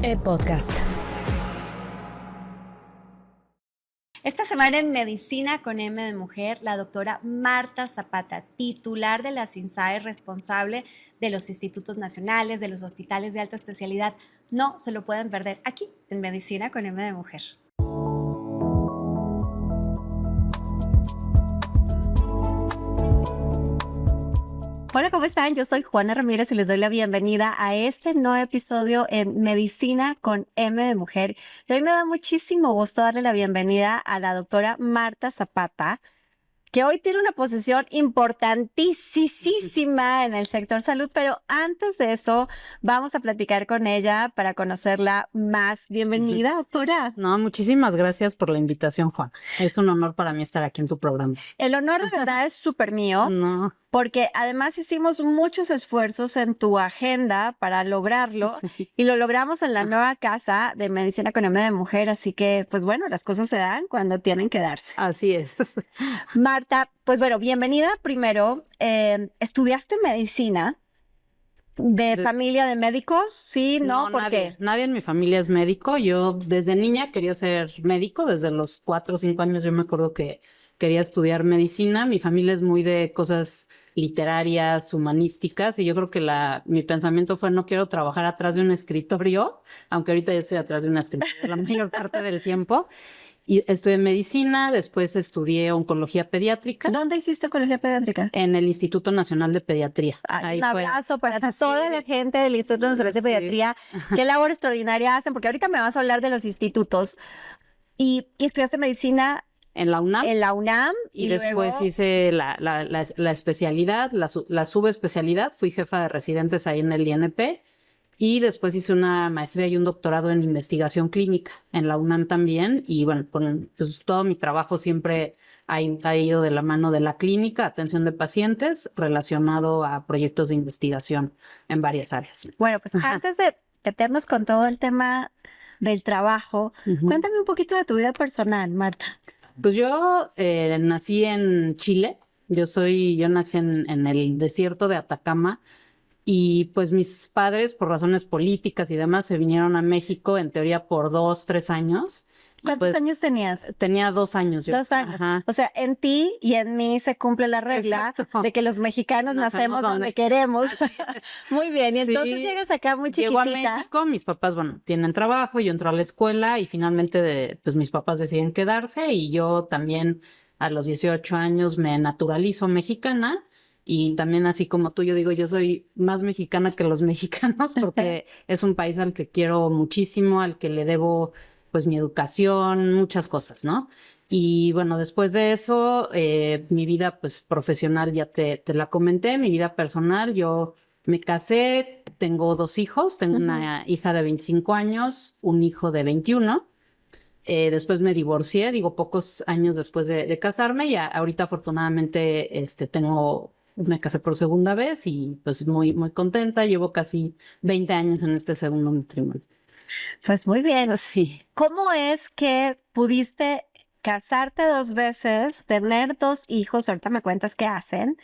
Podcast. Esta semana en Medicina con M de Mujer, la doctora Marta Zapata, titular de la SINSAE, responsable de los institutos nacionales, de los hospitales de alta especialidad. No se lo pueden perder aquí en Medicina con M de Mujer. Hola, ¿cómo están? Yo soy Juana Ramírez y les doy la bienvenida a este nuevo episodio en Medicina con M de Mujer. Y hoy me da muchísimo gusto darle la bienvenida a la doctora Marta Zapata, que hoy tiene una posición importantísima en el sector salud, pero antes de eso vamos a platicar con ella para conocerla más. Bienvenida, doctora. No, muchísimas gracias por la invitación, Juan. Es un honor para mí estar aquí en tu programa. El honor de verdad es súper mío. No. Porque además hicimos muchos esfuerzos en tu agenda para lograrlo y lo logramos en la nueva casa de Medicina con M de Mujer. Así que, pues bueno, las cosas se dan cuando tienen que darse. Así es. Marta, pues bueno, bienvenida primero. ¿Estudiaste medicina de familia de médicos? Sí, ¿no? ¿Por qué? Nadie en mi familia es médico. Yo desde niña quería ser médico. Desde los 4 o 5 años yo me acuerdo que quería estudiar medicina. Mi familia es muy de cosas literarias, humanísticas, y yo creo que mi pensamiento fue: no quiero trabajar atrás de un escritorio, aunque ahorita ya estoy atrás de un escritorio la mayor parte del tiempo. Y estudié medicina, después estudié oncología pediátrica. ¿Dónde hiciste oncología pediátrica? En el Instituto Nacional de Pediatría. Ay, un abrazo para toda la gente del Instituto Nacional de Pediatría. Qué labor extraordinaria hacen, porque ahorita me vas a hablar de los institutos. Y estudiaste medicina en la UNAM. En la UNAM. Y después hice la especialidad, la subespecialidad. Fui jefa de residentes ahí en el INP. Y después hice una maestría y un doctorado en investigación clínica en la UNAM también. Y bueno, pues todo mi trabajo siempre ha ido de la mano de la clínica, atención de pacientes, relacionado a proyectos de investigación en varias áreas. Bueno, pues antes de meternos con todo el tema del trabajo, cuéntame un poquito de tu vida personal, Marta. Pues yo nací en Chile. Yo nací en el desierto de Atacama. Y pues mis padres, por razones políticas y demás, se vinieron a México, en teoría por 2, 3 años. ¿Cuántos años tenías? Tenía 2 años yo. 2 años. Ajá. O sea, en ti y en mí se cumple la regla de que los mexicanos nacemos donde queremos. Muy bien. Y entonces llegas acá muy chiquitita. Llego a México, mis papás, tienen trabajo, yo entro a la escuela y finalmente pues mis papás deciden quedarse, y yo también a los 18 años me naturalizo mexicana. Y también, así como tú, yo digo, yo soy más mexicana que los mexicanos, porque es un país al que quiero muchísimo, al que le debo pues mi educación, muchas cosas, ¿no? Y bueno, después de eso, mi vida pues profesional ya te la comenté. Mi vida personal, yo me casé, tengo 2 hijos, tengo una hija de 25 años, un hijo de 21. Después me divorcié, pocos años después de casarme, y ahorita afortunadamente me casé por segunda vez y pues muy, muy contenta. Llevo casi 20 años en este segundo matrimonio. Pues muy bien. Sí. ¿Cómo es que pudiste casarte 2 veces, tener 2 hijos, ahorita me cuentas qué hacen,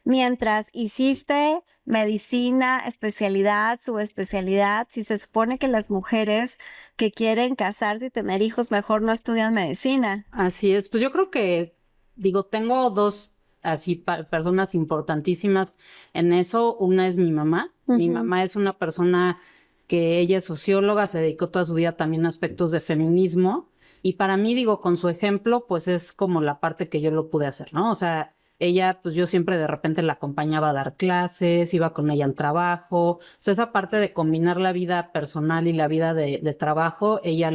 mientras hiciste medicina, especialidad, subespecialidad? Si se supone que las mujeres que quieren casarse y tener hijos mejor no estudian medicina. Así es. Pues yo creo que, tengo 2 personas importantísimas en eso. Una es mi mamá. Mi mamá es una persona que ella es socióloga, se dedicó toda su vida también a aspectos de feminismo. Y para mí, con su ejemplo, pues es como la parte que yo lo pude hacer, ¿no? O sea, ella, pues yo siempre de repente la acompañaba a dar clases, iba con ella al trabajo. O sea, esa parte de combinar la vida personal y la vida de trabajo, ella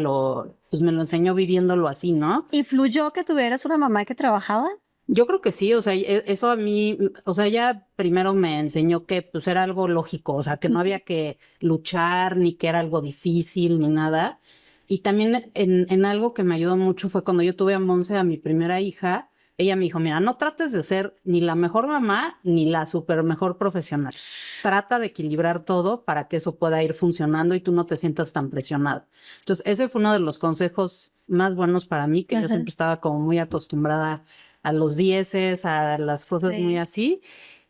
pues me lo enseñó viviéndolo así, ¿no? ¿Influyó que tuvieras una mamá que trabajaba? Yo creo que sí, o sea, eso a mí, o sea, ella primero me enseñó que pues era algo lógico, o sea, que no había que luchar, ni que era algo difícil, ni nada. Y también en algo que me ayudó mucho fue cuando yo tuve a Monse, a mi primera hija. Ella me dijo: mira, no trates de ser ni la mejor mamá ni la súper mejor profesional. Trata de equilibrar todo para que eso pueda ir funcionando y tú no te sientas tan presionada. Entonces, ese fue uno de los consejos más buenos para mí, que yo siempre estaba como muy acostumbrada a los 10s, a las cosas muy así.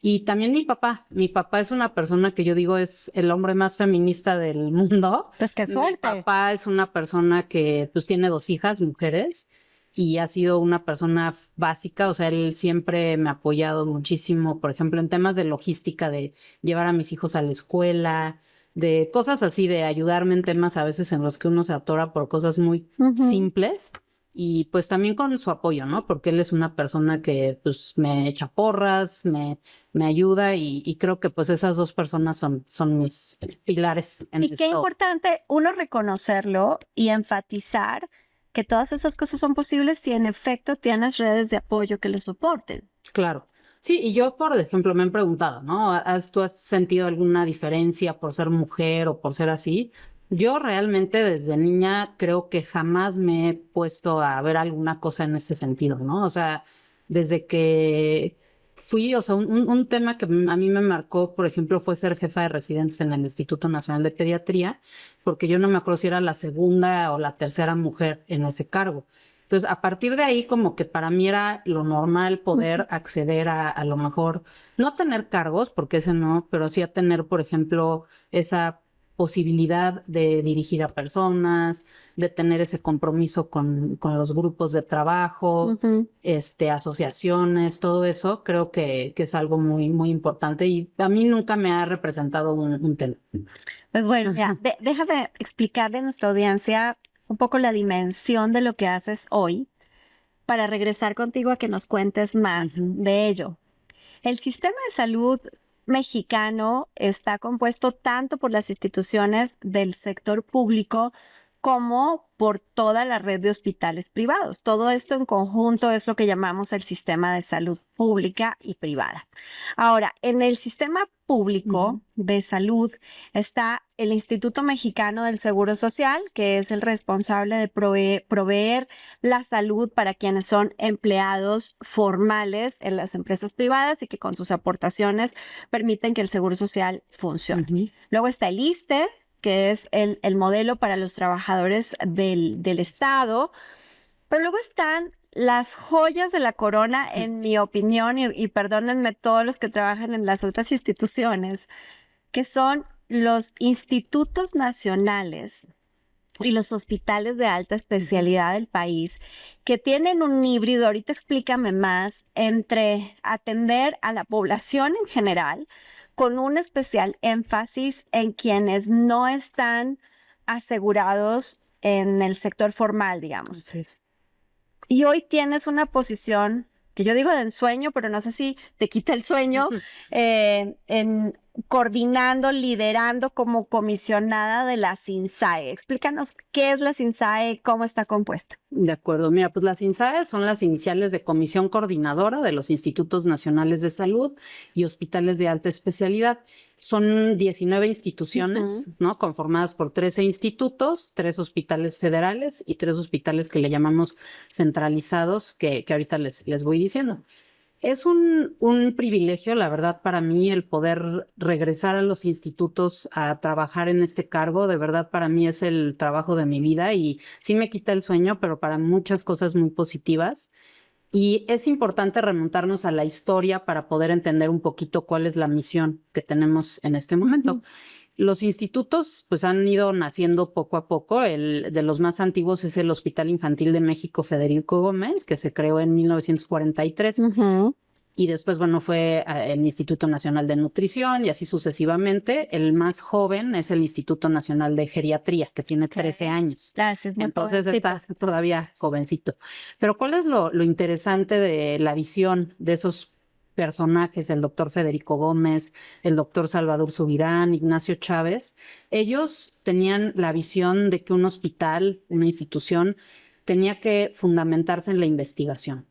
Y también mi papá es una persona que yo digo es el hombre más feminista del mundo. Pues qué Mi suerte. papá es una persona que pues tiene 2 hijas, mujeres, y ha sido una persona básica, o sea, él siempre me ha apoyado muchísimo, por ejemplo, en temas de logística, de llevar a mis hijos a la escuela, de cosas así, de ayudarme en temas a veces en los que uno se atora por cosas muy simples. Y pues también con su apoyo, ¿no? Porque él es una persona que pues me echa porras, me ayuda y creo que pues esas dos personas son mis pilares en Y qué esto. importante uno reconocerlo y enfatizar que todas esas cosas son posibles si en efecto tienes redes de apoyo que lo soporten. Claro. Sí, y yo, por ejemplo, me han preguntado, ¿no? ¿Tú has sentido alguna diferencia por ser mujer o por ser así? Yo realmente desde niña creo que jamás me he puesto a ver alguna cosa en ese sentido, ¿no? O sea, desde que fui, o sea, un tema que a mí me marcó, por ejemplo, fue ser jefa de residentes en el Instituto Nacional de Pediatría, porque yo no me acuerdo si era la segunda o la tercera mujer en ese cargo. Entonces, a partir de ahí, como que para mí era lo normal poder acceder a lo mejor, no tener cargos, porque ese no, pero sí a tener, por ejemplo, esa posibilidad de dirigir a personas, de tener ese compromiso con los grupos de trabajo, asociaciones, todo eso, creo que es algo muy, muy importante y a mí nunca me ha representado un tema. Pues bueno, ya, déjame explicarle a nuestra audiencia un poco la dimensión de lo que haces hoy para regresar contigo a que nos cuentes más de ello. El sistema de salud mexicano está compuesto tanto por las instituciones del sector público como por toda la red de hospitales privados. Todo esto en conjunto es lo que llamamos el sistema de salud pública y privada. Ahora, en el sistema público de salud está el Instituto Mexicano del Seguro Social, que es el responsable de proveer la salud para quienes son empleados formales en las empresas privadas y que con sus aportaciones permiten que el Seguro Social funcione. Luego está el ISSSTE, que es el modelo para los trabajadores del Estado, pero luego están las joyas de la corona, en mi opinión, y perdónenme todos los que trabajan en las otras instituciones, que son los institutos nacionales y los hospitales de alta especialidad del país, que tienen un híbrido, ahorita explícame más, entre atender a la población en general, con un especial énfasis en quienes no están asegurados en el sector formal, digamos. Así es. Y hoy tienes una posición que yo digo de ensueño, pero no sé si te quita el sueño, en coordinando, liderando como comisionada de la CINSAE. Explícanos qué es la CINSAE, cómo está compuesta. De acuerdo. Mira, pues las INSAE son las iniciales de Comisión Coordinadora de los Institutos Nacionales de Salud y Hospitales de Alta Especialidad. Son 19 instituciones, ¿no? Conformadas por 13 institutos, 3 hospitales federales y 3 hospitales que le llamamos centralizados, que ahorita les voy diciendo. Es un privilegio, la verdad, para mí el poder regresar a los institutos a trabajar en este cargo. De verdad, para mí es el trabajo de mi vida y sí me quita el sueño, pero para muchas cosas muy positivas. Y es importante remontarnos a la historia para poder entender un poquito cuál es la misión que tenemos en este momento. Los institutos pues han ido naciendo poco a poco. El de los más antiguos es el Hospital Infantil de México Federico Gómez, que se creó en 1943. Y después, bueno, fue el Instituto Nacional de Nutrición y así sucesivamente. El más joven es el Instituto Nacional de Geriatría, que tiene 13 años. Gracias, Entonces está todavía jovencito. Pero ¿cuál es lo interesante de la visión de esos personajes, el doctor Federico Gómez, el doctor Salvador Subirán, Ignacio Chávez? Ellos tenían la visión de que un hospital, una institución, tenía que fundamentarse en la investigación.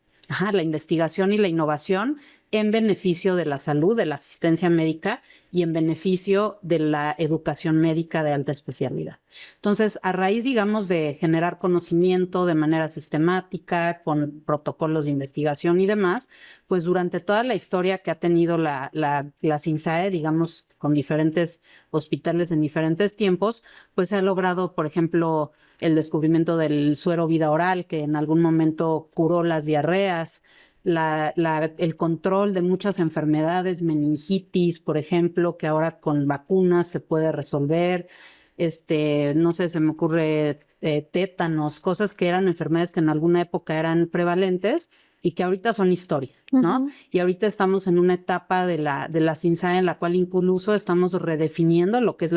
La investigación y la innovación en beneficio de la salud, de la asistencia médica y en beneficio de la educación médica de alta especialidad. Entonces, a raíz, digamos, de generar conocimiento de manera sistemática, con protocolos de investigación y demás, pues durante toda la historia que ha tenido la CINSAE, digamos, con diferentes hospitales en diferentes tiempos, pues se ha logrado, por ejemplo, el descubrimiento del suero vida oral, que en algún momento curó las diarreas. el control de muchas enfermedades, meningitis, por ejemplo, que ahora con vacunas se puede resolver. No sé, se me ocurre tétanos, cosas que eran enfermedades que en alguna época eran prevalentes y que ahorita son historia, ¿no? Y ahorita estamos en una etapa de la ciencia en la cual incluso estamos redefiniendo lo que es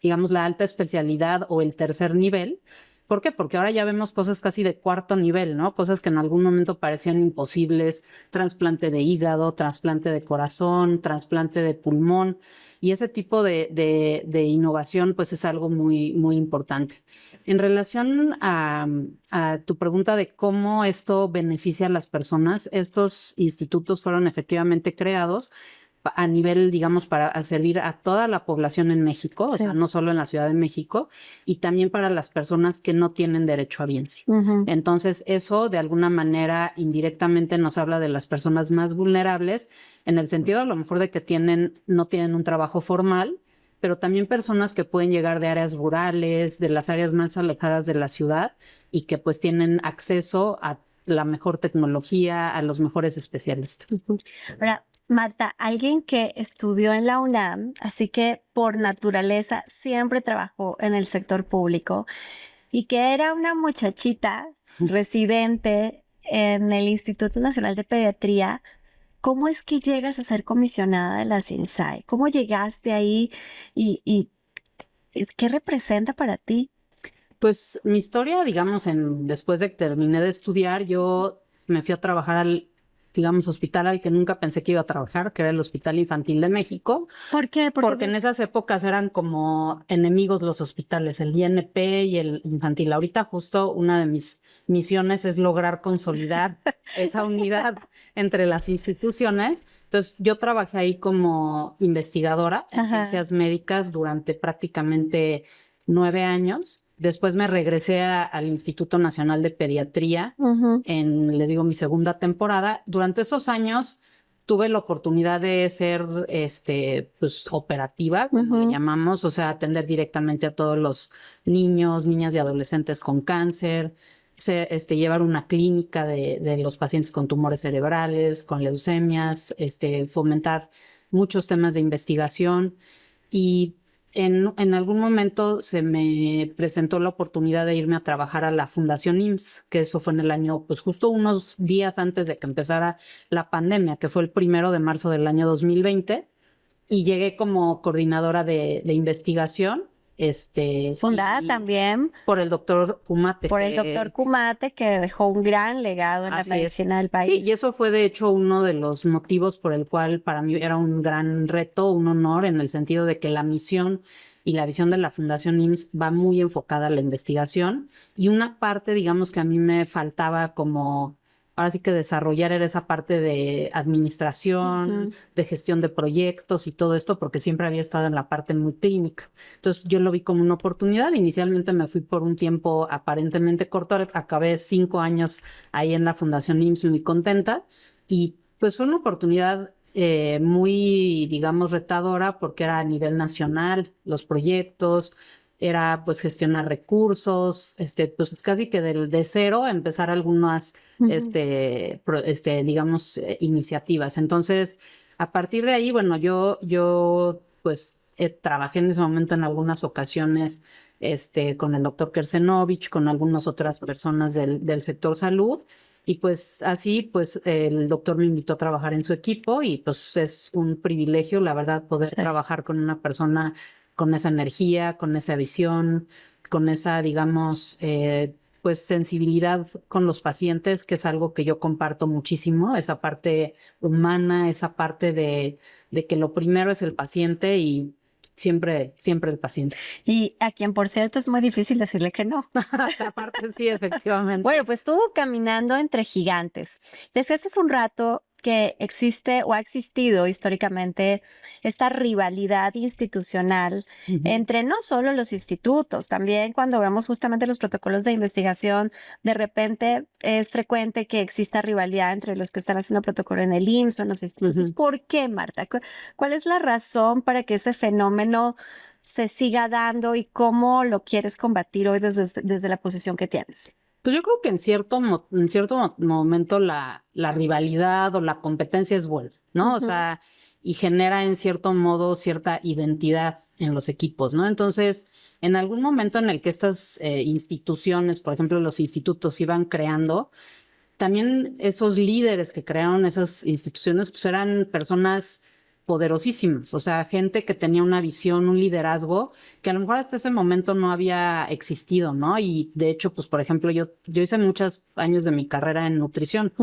digamos, la alta especialidad o el tercer nivel. ¿Por qué? Porque ahora ya vemos cosas casi de cuarto nivel, ¿no? Cosas que en algún momento parecían imposibles, trasplante de hígado, trasplante de corazón, trasplante de pulmón, y ese tipo de innovación pues es algo muy, muy importante. En relación a tu pregunta de cómo esto beneficia a las personas, estos institutos fueron efectivamente creados a nivel, digamos, para servir a toda la población en México, Sí. o sea, no solo en la Ciudad de México, y también para las personas que no tienen derecho a bienes. Entonces, eso de alguna manera indirectamente nos habla de las personas más vulnerables, en el sentido a lo mejor de que no tienen un trabajo formal, pero también personas que pueden llegar de áreas rurales, de las áreas más alejadas de la ciudad, y que pues tienen acceso a la mejor tecnología, a los mejores especialistas. Ahora, Marta, alguien que estudió en la UNAM, así que por naturaleza siempre trabajó en el sector público y que era una muchachita residente en el Instituto Nacional de Pediatría, ¿cómo es que llegas a ser comisionada de la CINSAE? ¿Cómo llegaste ahí y qué representa para ti? Pues mi historia, digamos, después de que terminé de estudiar, yo me fui a trabajar al, digamos, hospital al que nunca pensé que iba a trabajar, que era el Hospital Infantil de México. ¿Por qué? Porque en esas épocas eran como enemigos los hospitales, el INP y el infantil. Ahorita justo una de mis misiones es lograr consolidar esa unidad entre las instituciones. Entonces yo trabajé ahí como investigadora en ciencias médicas durante prácticamente 9 años. Después me regresé al Instituto Nacional de Pediatría les digo, mi segunda temporada. Durante esos años tuve la oportunidad de ser pues, operativa, como le llamamos, o sea, atender directamente a todos los niños, niñas y adolescentes con cáncer, llevar una clínica de los pacientes con tumores cerebrales, con leucemias, fomentar muchos temas de investigación. Y en algún momento se me presentó la oportunidad de irme a trabajar a la Fundación IMSS, que eso fue en el año, pues justo unos días antes de que empezara la pandemia, que fue el 1 de marzo del año 2020, y llegué como coordinadora de investigación. Fundada también por el doctor Kumate. Por el doctor Kumate, que dejó un gran legado en la medicina del país. Sí, y eso fue de hecho uno de los motivos por el cual para mí era un gran reto, un honor, en el sentido de que la misión y la visión de la Fundación IMSS va muy enfocada a la investigación, y una parte, digamos, que a mí me faltaba como ahora sí que desarrollar era esa parte de administración, de gestión de proyectos y todo esto, porque siempre había estado en la parte muy clínica. Entonces yo lo vi como una oportunidad. Inicialmente me fui por un tiempo aparentemente corto, acabé 5 años ahí en la Fundación IMSS muy contenta, y pues fue una oportunidad muy, digamos, retadora, porque era a nivel nacional los proyectos, era pues gestionar recursos, pues casi que de cero empezar algunas, digamos, iniciativas. Entonces, a partir de ahí, bueno, yo pues trabajé en ese momento en algunas ocasiones con el doctor Kersenovich, con algunas otras personas del sector salud. Y pues así, pues el doctor me invitó a trabajar en su equipo, y pues es un privilegio, la verdad, poder trabajar con una persona con esa energía, con esa visión, con esa, digamos, pues sensibilidad con los pacientes, que es algo que yo comparto muchísimo, esa parte humana, esa parte de que lo primero es el paciente y siempre el paciente. Y a quien, por cierto, es muy difícil decirle que no. Aparte, sí, efectivamente. Bueno, pues estuvo caminando entre gigantes. Decías hace un rato que existe o ha existido históricamente esta rivalidad institucional entre no solo los institutos, también cuando vemos justamente los protocolos de investigación, de repente es frecuente que exista rivalidad entre los que están haciendo protocolo en el IMSS o en los institutos. ¿Por qué, Marta? ¿Cuál es la razón para que ese fenómeno se siga dando y cómo lo quieres combatir hoy desde la posición que tienes? Pues yo creo que en cierto momento la rivalidad o la competencia es buena, ¿no? O sea, y genera en cierto modo cierta identidad en los equipos, ¿no? Entonces, en algún momento en el que estas instituciones, por ejemplo, los institutos iban creando, también esos líderes que crearon esas instituciones, pues eran personas poderosísimas, o sea, gente que tenía una visión, un liderazgo que a lo mejor hasta ese momento no había existido, ¿no? Y de hecho, pues por ejemplo, yo hice muchos años de mi carrera en nutrición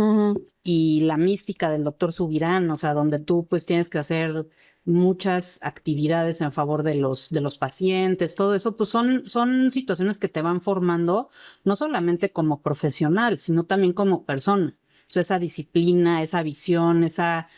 y la mística del doctor Subirán, o sea, donde tú pues tienes que hacer muchas actividades en favor de los pacientes, todo eso, pues son situaciones que te van formando no solamente como profesional, sino también como persona. O sea, esa disciplina, esa visión, esa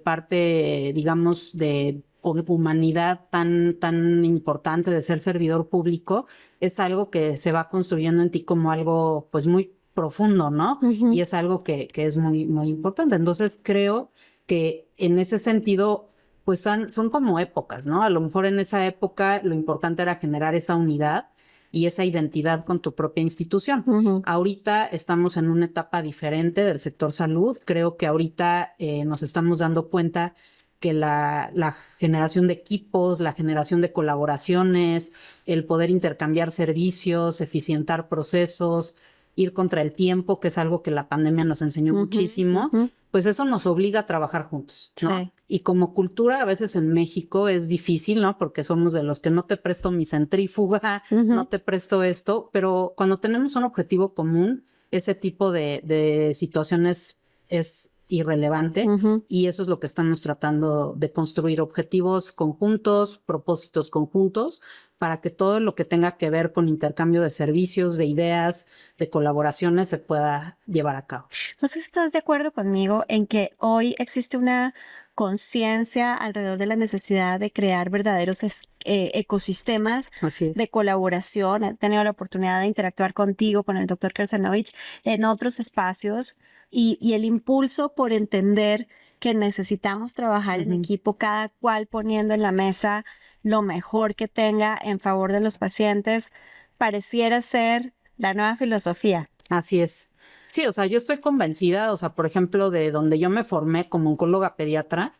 parte, digamos, de humanidad tan importante de ser servidor público, es algo que se va construyendo en ti como algo, pues, muy profundo, ¿no? Y es algo que es muy, muy importante. Entonces, creo que en ese sentido, pues, son como épocas, ¿no? A lo mejor en esa época lo importante era generar esa unidad y esa identidad con tu propia institución. Ahorita estamos en una etapa diferente del sector salud. Creo que ahorita nos estamos dando cuenta que la generación de equipos, la generación de colaboraciones, el poder intercambiar servicios, eficientar procesos, ir contra el tiempo, que es algo que la pandemia nos enseñó muchísimo, pues eso nos obliga a trabajar juntos, ¿no? Sí. Y como cultura, a veces en México es difícil, ¿no? Porque somos de los que no te presto mi centrífuga, no te presto esto, pero cuando tenemos un objetivo común, ese tipo de situaciones es irrelevante y eso es lo que estamos tratando de construir, objetivos conjuntos, propósitos conjuntos, para que todo lo que tenga que ver con intercambio de servicios, de ideas, de colaboraciones se pueda llevar a cabo. Entonces, ¿estás de acuerdo conmigo en que hoy existe una conciencia alrededor de la necesidad de crear verdaderos ecosistemas Así es. de colaboración? He tenido la oportunidad de interactuar contigo, con el doctor Kersanovich, en otros espacios y el impulso por entender que necesitamos trabajar en equipo, cada cual poniendo en la mesa lo mejor que tenga en favor de los pacientes, pareciera ser la nueva filosofía. Así es. Sí, o sea, yo estoy convencida, o sea, por ejemplo, de donde yo me formé como oncóloga pediatra,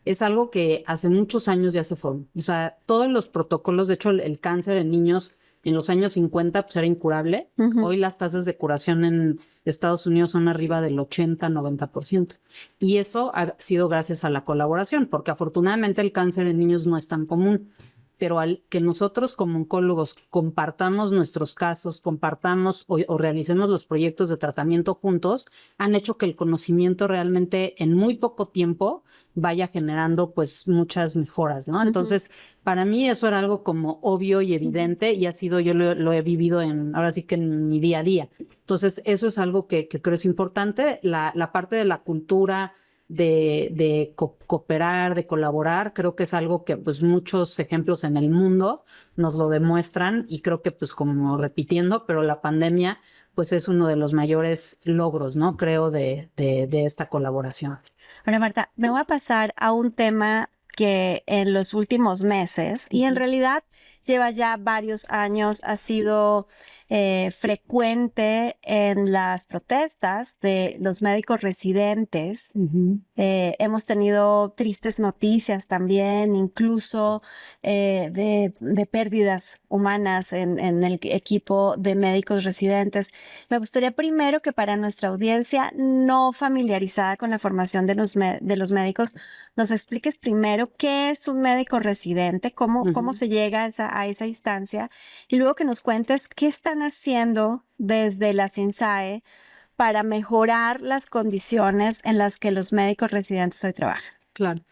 es algo que hace muchos años ya se formó. O sea, todos los protocolos, de hecho, el cáncer en niños en los años 50 pues era incurable. Hoy las tasas de curación en Estados Unidos son arriba del 80-90%. Y eso ha sido gracias a la colaboración, porque afortunadamente el cáncer en niños no es tan común. Pero al que nosotros como oncólogos compartamos nuestros casos, compartamos o realicemos los proyectos de tratamiento juntos, han hecho que el conocimiento realmente en muy poco tiempo vaya generando pues muchas mejoras, ¿no? Entonces, para mí eso era algo como obvio y evidente y ha sido, yo lo he vivido ahora sí que en mi día a día. Entonces, eso es algo que creo es importante. La parte de la cultura, de cooperar, de colaborar, creo que es algo que pues muchos ejemplos en el mundo nos lo demuestran y creo que pues como repitiendo, pero la pandemia pues es uno de los mayores logros, ¿no? Creo de esta colaboración. Ahora, Marta, me voy a pasar a un tema que en los últimos meses, y en realidad lleva ya varios años, ha sido frecuente en las protestas de los médicos residentes. Hemos tenido tristes noticias también, incluso de pérdidas humanas en el equipo de médicos residentes. Me gustaría primero que para nuestra audiencia no familiarizada con la formación de los médicos, nos expliques primero qué es un médico residente, cómo se llega a esa instancia, y luego que nos cuentes qué están haciendo desde la SINSAE para mejorar las condiciones en las que los médicos residentes hoy trabajan. Claro.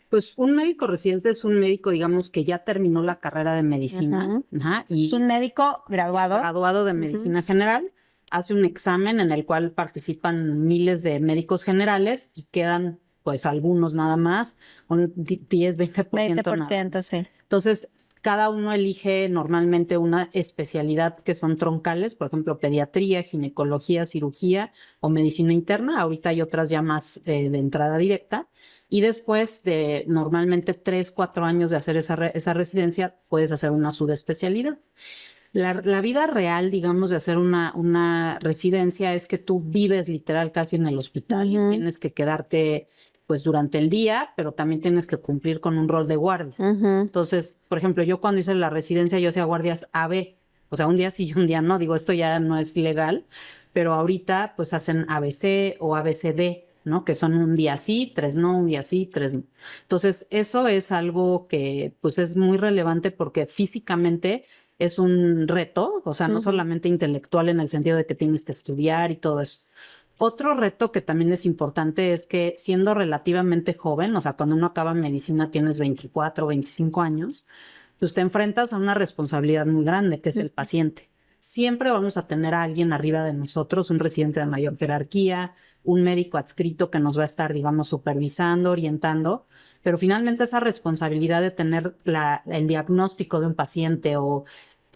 Pues un médico residente es un médico, digamos, que ya terminó la carrera de medicina. Y es un médico graduado. Graduado de medicina general. Hace un examen en el cual participan miles de médicos generales y quedan, pues, algunos nada más, un 10-20%. 20%, sí. Entonces, cada uno elige normalmente una especialidad que son troncales, por ejemplo, pediatría, ginecología, cirugía o medicina interna. Ahorita hay otras ya más de entrada directa. Y después de normalmente 3-4 años de hacer esa residencia, puedes hacer una subespecialidad. La vida real, digamos, de hacer una residencia es que tú vives literal casi en el hospital y tienes que quedarte pues durante el día, pero también tienes que cumplir con un rol de guardias. Entonces, por ejemplo, yo cuando hice la residencia yo hacía guardias AB, o sea, un día sí y un día no, digo, esto ya no es legal, pero ahorita pues hacen ABC o ABCD, ¿no? Que son un día sí, 3 no, un día sí, 3 no. Entonces, eso es algo que pues es muy relevante porque físicamente es un reto, o sea, no solamente intelectual en el sentido de que tienes que estudiar y todo eso. Otro reto que también es importante es que siendo relativamente joven, o sea, cuando uno acaba medicina tienes 24, 25 años, pues te enfrentas a una responsabilidad muy grande, que es el paciente. Siempre vamos a tener a alguien arriba de nosotros, un residente de mayor jerarquía, un médico adscrito que nos va a estar, digamos, supervisando, orientando, pero finalmente esa responsabilidad de tener el diagnóstico de un paciente o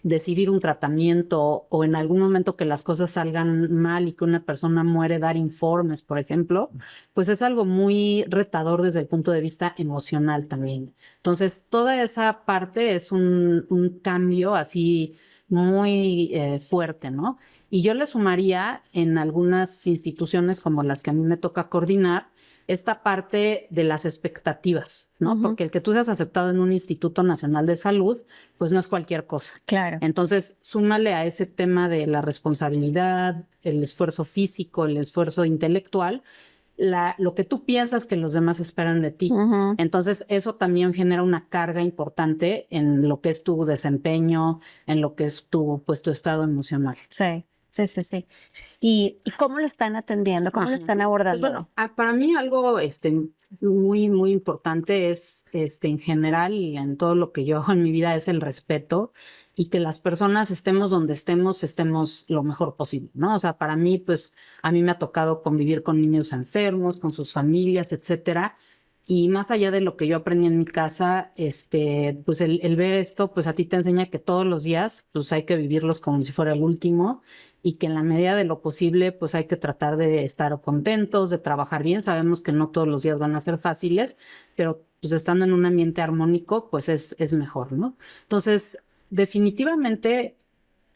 decidir un tratamiento o en algún momento que las cosas salgan mal y que una persona muere, dar informes, por ejemplo, pues es algo muy retador desde el punto de vista emocional también. Entonces, toda esa parte es un cambio así muy fuerte, ¿no? Y yo le sumaría en algunas instituciones como las que a mí me toca coordinar, esta parte de las expectativas, ¿no? Porque el que tú seas aceptado en un Instituto Nacional de Salud, pues no es cualquier cosa. Claro. Entonces, súmale a ese tema de la responsabilidad, el esfuerzo físico, el esfuerzo intelectual, lo que tú piensas que los demás esperan de ti. Entonces, eso también genera una carga importante en lo que es tu desempeño, en lo que es pues, tu estado emocional. Sí. Sí. ¿Y cómo lo están atendiendo? ¿Cómo lo están abordando? Pues bueno, para mí algo muy, muy importante es en general y en todo lo que yo hago en mi vida es el respeto y que las personas estemos donde estemos lo mejor posible, ¿no? O sea, para mí, pues a mí me ha tocado convivir con niños enfermos, con sus familias, etcétera. Y más allá de lo que yo aprendí en mi casa, pues el ver esto, pues a ti te enseña que todos los días, pues hay que vivirlos como si fuera el último y que en la medida de lo posible, pues hay que tratar de estar contentos, de trabajar bien. Sabemos que no todos los días van a ser fáciles, pero pues estando en un ambiente armónico, pues es mejor, ¿no? Entonces, definitivamente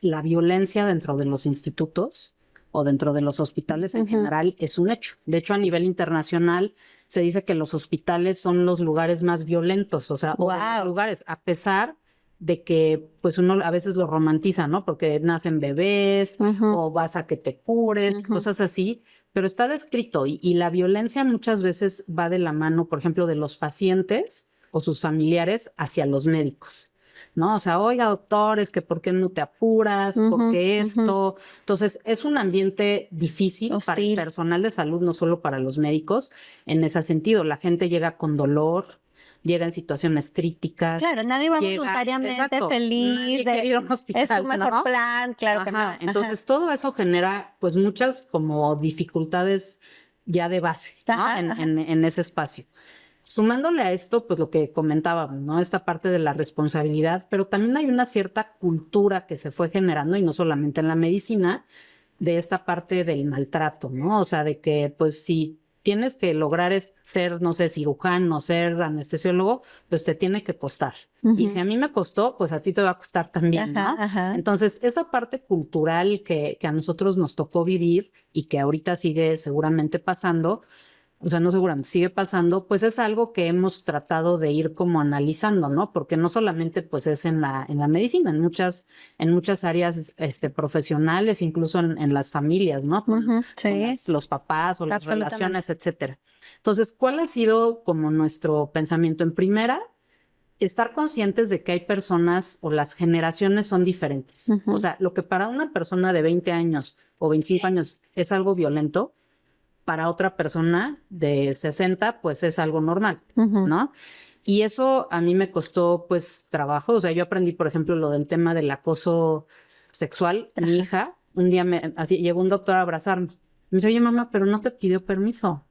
la violencia dentro de los institutos o dentro de los hospitales en general es un hecho. De hecho, a nivel internacional se dice que los hospitales son los lugares más violentos, o sea, o de los lugares, a pesar de que pues uno a veces lo romantiza, ¿no? Porque nacen bebés o vas a que te cures, cosas así, pero está descrito y la violencia muchas veces va de la mano, por ejemplo, de los pacientes o sus familiares hacia los médicos. ¿No? O sea, oiga, doctor, es que ¿por qué no te apuras? ¿Por qué esto? Entonces, es un ambiente difícil para el personal de salud, no solo para los médicos. En ese sentido, la gente llega con dolor, llega en situaciones críticas. Claro, nadie va voluntariamente feliz de ir a un hospital, es su mejor plan, claro que no. Entonces, todo eso genera pues muchas como dificultades ya de base, ¿no? En ese espacio. Sumándole a esto, pues lo que comentábamos, ¿no? Esta parte de la responsabilidad, pero también hay una cierta cultura que se fue generando, y no solamente en la medicina, de esta parte del maltrato, ¿no? O sea, de que, pues, si tienes que lograr ser, no sé, cirujano, ser anestesiólogo, pues te tiene que costar. Y si a mí me costó, pues a ti te va a costar también, ¿no? Entonces, esa parte cultural que a nosotros nos tocó vivir y que ahorita sigue seguramente pasando, o sea, no seguramente sigue pasando, pues es algo que hemos tratado de ir como analizando, ¿no? Porque no solamente pues es en la medicina, en muchas áreas profesionales, incluso en las familias, ¿no? Con los papás o las relaciones, etcétera. Entonces, ¿cuál ha sido como nuestro pensamiento? En primera, estar conscientes de que hay personas o las generaciones son diferentes. O sea, lo que para una persona de 20 años o 25 años es algo violento, para otra persona de 60, pues es algo normal, ¿no? Y eso a mí me costó, pues, trabajo. O sea, yo aprendí, por ejemplo, lo del tema del acoso sexual. Mi hija, un día así, llegó un doctor a abrazarme. Me dice, oye, mamá, pero no te pidió permiso.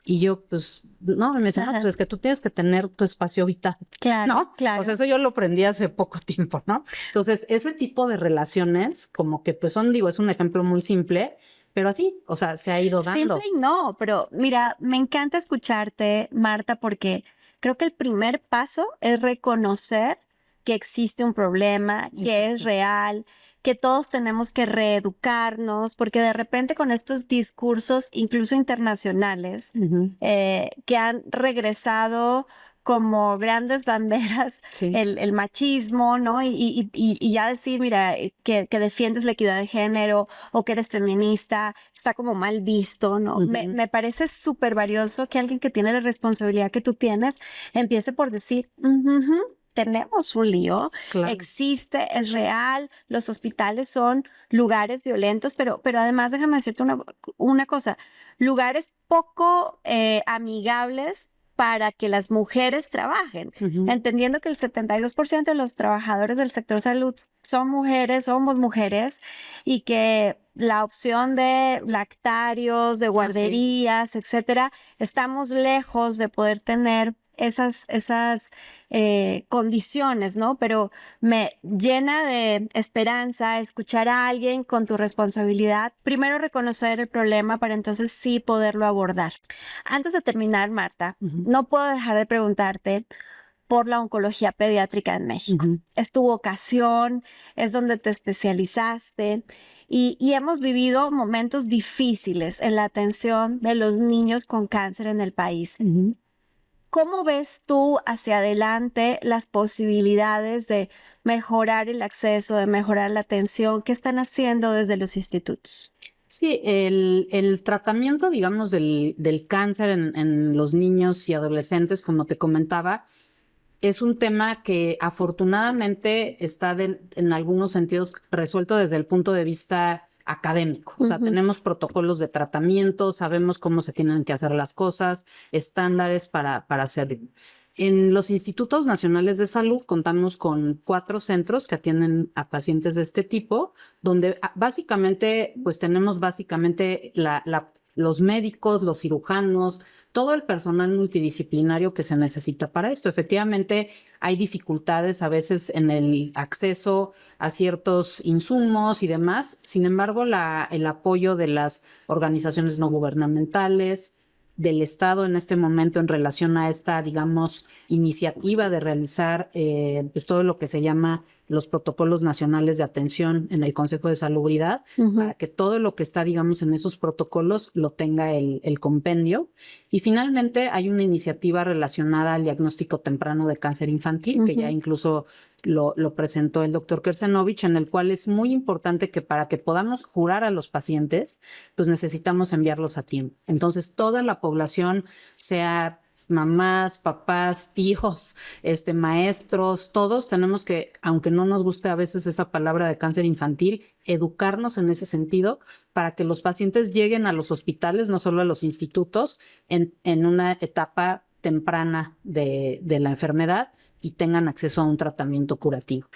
Y yo, pues, no, me dice, no, pues es que tú tienes que tener tu espacio vital. Claro, ¿no? claro. O sea, eso yo lo aprendí hace poco tiempo, ¿no? Entonces, ese tipo de relaciones, como que, pues es un ejemplo muy simple, pero así, o sea, se ha ido dando. Simple y no, pero mira, me encanta escucharte, Marta, porque creo que el primer paso es reconocer que existe un problema, que es real, que todos tenemos que reeducarnos, porque de repente con estos discursos, incluso internacionales, que han regresado como grandes banderas Sí. el machismo, ¿no? Y ya decir, mira, que defiendes la equidad de género o que eres feminista, está como mal visto, ¿no? Me parece súper valioso que alguien que tiene la responsabilidad que tú tienes empiece por decir, tenemos un lío, Claro. existe, es real, los hospitales son lugares violentos, pero además déjame decirte una cosa, lugares poco amigables para que las mujeres trabajen, entendiendo que el 72% de los trabajadores del sector salud son mujeres, somos mujeres, y que la opción de lactarios, de guarderías, etcétera, estamos lejos de poder tener esas condiciones, ¿no? Pero me llena de esperanza escuchar a alguien con tu responsabilidad, primero reconocer el problema para entonces sí poderlo abordar. Antes de terminar, Marta, no puedo dejar de preguntarte por la oncología pediátrica en México. Es tu vocación, es donde te especializaste y hemos vivido momentos difíciles en la atención de los niños con cáncer en el país. ¿Cómo ves tú hacia adelante las posibilidades de mejorar el acceso, de mejorar la atención? ¿Qué están haciendo desde los institutos? Sí, el tratamiento, digamos, del cáncer en los niños y adolescentes, como te comentaba, es un tema que afortunadamente está en algunos sentidos resuelto desde el punto de vista académico. O sea, tenemos protocolos de tratamiento, sabemos cómo se tienen que hacer las cosas, estándares para hacerlo. En los institutos nacionales de salud contamos con 4 centros que atienden a pacientes de este tipo, donde básicamente, pues tenemos básicamente los médicos, los cirujanos, todo el personal multidisciplinario que se necesita para esto. Efectivamente, hay dificultades a veces en el acceso a ciertos insumos y demás. Sin embargo, el apoyo de las organizaciones no gubernamentales, del Estado en este momento en relación a esta, digamos, iniciativa de realizar pues todo lo que se llama los protocolos nacionales de atención en el Consejo de Salubridad, para que todo lo que está, digamos, en esos protocolos lo tenga el compendio. Y finalmente hay una iniciativa relacionada al diagnóstico temprano de cáncer infantil, que ya incluso lo presentó el doctor Kersenovich, en el cual es muy importante que para que podamos curar a los pacientes, pues necesitamos enviarlos a tiempo. Entonces, toda la población, sea mamás, papás, tíos, maestros, todos tenemos que, aunque no nos guste a veces esa palabra de cáncer infantil, educarnos en ese sentido para que los pacientes lleguen a los hospitales, no solo a los institutos, en una etapa temprana de la enfermedad y tengan acceso a un tratamiento curativo.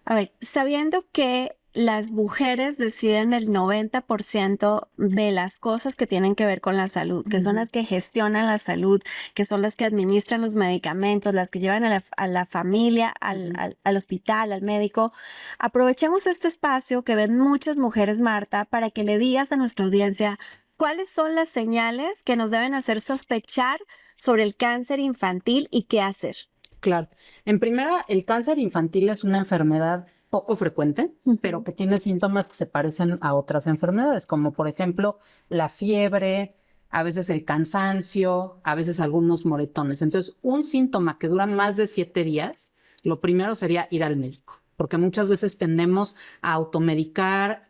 A ver, sabiendo que las mujeres deciden el 90% de las cosas que tienen que ver con la salud, que son las que gestionan la salud, que son las que administran los medicamentos, las que llevan a la familia, al hospital, al médico. Aprovechemos este espacio que ven muchas mujeres, Marta, para que le digas a nuestra audiencia cuáles son las señales que nos deben hacer sospechar sobre el cáncer infantil y qué hacer. Claro. En primera, el cáncer infantil es una enfermedad poco frecuente, pero que tiene síntomas que se parecen a otras enfermedades, como por ejemplo la fiebre, a veces el cansancio, a veces algunos moretones. Entonces, un síntoma que dura más de 7 días, lo primero sería ir al médico, porque muchas veces tendemos a automedicar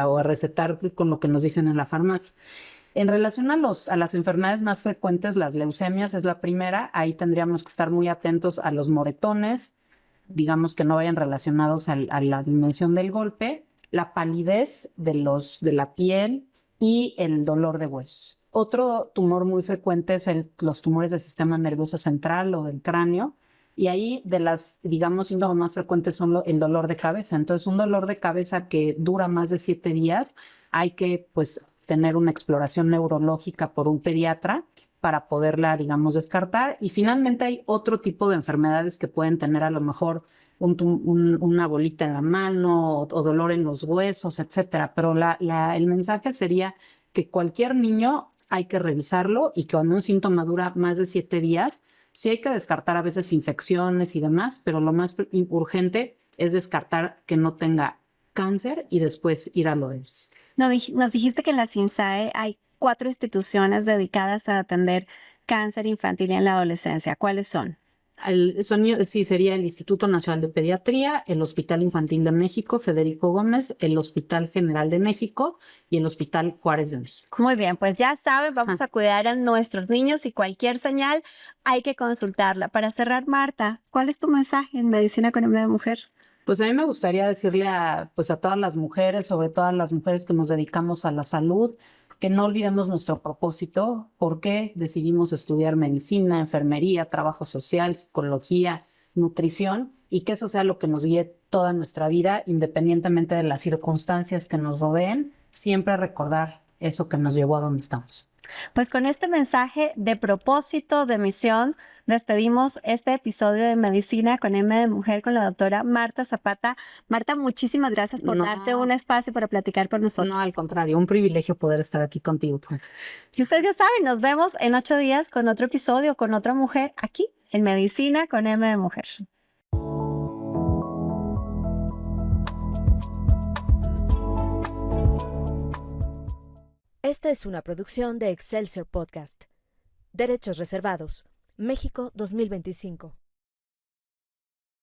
o a recetar con lo que nos dicen en la farmacia. En relación a las enfermedades más frecuentes, las leucemias es la primera. Ahí tendríamos que estar muy atentos a los moretones, digamos que no vayan relacionados a la dimensión del golpe, la palidez de la piel y el dolor de huesos. Otro tumor muy frecuente es los tumores del sistema nervioso central o del cráneo. Y ahí de las, digamos, síntomas más frecuentes son el dolor de cabeza. Entonces, un dolor de cabeza que dura más de 7 días, hay que, pues, tener una exploración neurológica por un pediatra para poderla, digamos, descartar. Y finalmente hay otro tipo de enfermedades que pueden tener a lo mejor una bolita en la mano o dolor en los huesos, etcétera. Pero el mensaje sería que cualquier niño hay que revisarlo y que cuando un síntoma dura más de 7 días, Sí hay que descartar a veces infecciones y demás, pero lo más urgente es descartar que no tenga cáncer y después ir a lo de ERS. Nos dijiste que en la CINSAE hay 4 instituciones dedicadas a atender cáncer infantil en la adolescencia. ¿Cuáles son? Sí, sería el Instituto Nacional de Pediatría, el Hospital Infantil de México, Federico Gómez, el Hospital General de México y el Hospital Juárez de México. Muy bien, pues ya saben, vamos a cuidar a nuestros niños y cualquier señal hay que consultarla. Para cerrar, Marta, ¿cuál es tu mensaje en Medicina con M de Mujer? Pues a mí me gustaría decirle pues a todas las mujeres, sobre todo a las mujeres que nos dedicamos a la salud, que no olvidemos nuestro propósito, por qué decidimos estudiar medicina, enfermería, trabajo social, psicología, nutrición, y que eso sea lo que nos guíe toda nuestra vida, independientemente de las circunstancias que nos rodeen, siempre recordar eso que nos llevó a donde estamos. Pues con este mensaje de propósito, de misión, despedimos este episodio de Medicina con M de Mujer con la doctora Marta Zapata. Marta, muchísimas gracias por darte un espacio para platicar con nosotros. No, al contrario, un privilegio poder estar aquí contigo. Y ustedes ya saben, nos vemos en 8 días con otro episodio, con otra mujer, aquí en Medicina con M de Mujer. Esta es una producción de Excelsior Podcast. Derechos reservados. México 2025.